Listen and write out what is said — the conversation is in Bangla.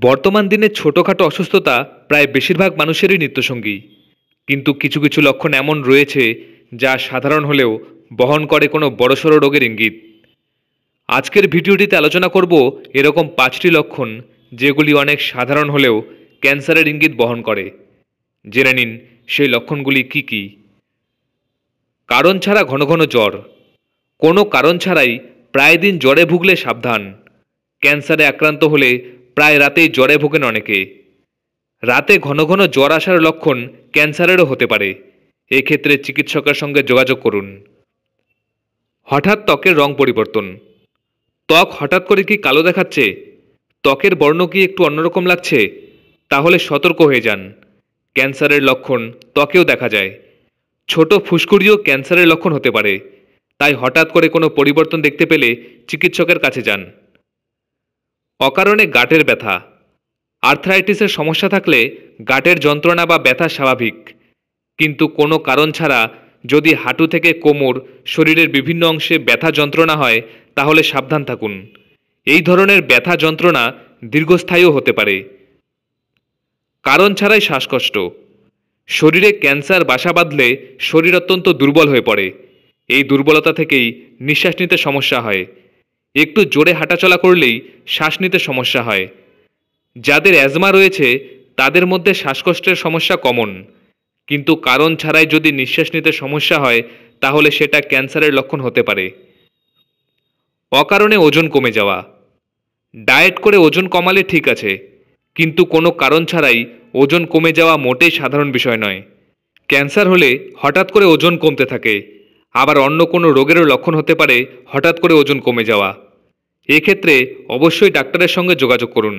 বর্তমান দিনে ছোটখাটো অসুস্থতা প্রায় বেশিরভাগ মানুষেরই নিত্যসঙ্গী। কিন্তু কিছু কিছু লক্ষণ এমন রয়েছে যা সাধারণ হলেও বহন করে কোনো বড়সড় রোগের ইঙ্গিত। আজকের ভিডিওটিতে আলোচনা করব এরকম 5টি লক্ষণ যেগুলি অনেক সাধারণ হলেও ক্যান্সারের ইঙ্গিত বহন করে। জেনে নিন সেই লক্ষণগুলি কি কি। কারণ ছাড়া ঘন ঘন জ্বর। কোনো কারণ ছাড়াই প্রায় দিন জ্বরে ভুগলে সাবধান। ক্যান্সারে আক্রান্ত হলে প্রায় রাতেই জ্বরে ভোগেন অনেকে। রাতে ঘন ঘন জ্বর আসার লক্ষণ ক্যান্সারেরও হতে পারে। এক্ষেত্রে চিকিৎসকের সঙ্গে যোগাযোগ করুন। হঠাৎ ত্বকের রং পরিবর্তন। ত্বক হঠাৎ করে কি কালো দেখাচ্ছে, ত্বকের বর্ণ কি একটু অন্যরকম লাগছে, তাহলে সতর্ক হয়ে যান। ক্যান্সারের লক্ষণ ত্বকেও দেখা যায়। ছোট ফুসকুড়িও ক্যান্সারের লক্ষণ হতে পারে, তাই হঠাৎ করে কোনো পরিবর্তন দেখতে পেলে চিকিৎসকের কাছে যান। অকারণে গাঁটের ব্যথা। আর্থ্রাইটিসের সমস্যা থাকলে গাঁটের যন্ত্রণা বা ব্যথা স্বাভাবিক, কিন্তু কোনো কারণ ছাড়া যদি হাঁটু থেকে কোমর, শরীরের বিভিন্ন অংশে ব্যথা যন্ত্রণা হয় তাহলে সাবধান থাকুন। এই ধরনের ব্যথা যন্ত্রণা দীর্ঘস্থায়ীও হতে পারে। কারণ ছাড়াই শ্বাসকষ্ট। শরীরে ক্যান্সার বাসা বাঁধলে শরীর অত্যন্ত দুর্বল হয়ে পড়ে। এই দুর্বলতা থেকেই নিঃশ্বাস নিতে সমস্যা হয়। একটু জোরে হাঁটাচলা করলেই শ্বাস নিতে সমস্যা হয়। যাদের অ্যাজমা রয়েছে তাদের মধ্যে শ্বাসকষ্টের সমস্যা কমন, কিন্তু কারণ ছাড়াই যদি নিঃশ্বাস নিতে সমস্যা হয় তাহলে সেটা ক্যান্সারের লক্ষণ হতে পারে। অকারণে ওজন কমে যাওয়া। ডায়েট করে ওজন কমালে ঠিক আছে, কিন্তু কোনো কারণ ছাড়াই ওজন কমে যাওয়া মোটেই সাধারণ বিষয় নয়। ক্যান্সার হলে হঠাৎ করে ওজন কমতে থাকে, আবার অন্য কোনো রোগেরও লক্ষণ হতে পারে হঠাৎ করে ওজন কমে যাওয়া। এক্ষেত্রে অবশ্যই ডাক্তারের সঙ্গে যোগাযোগ করুন।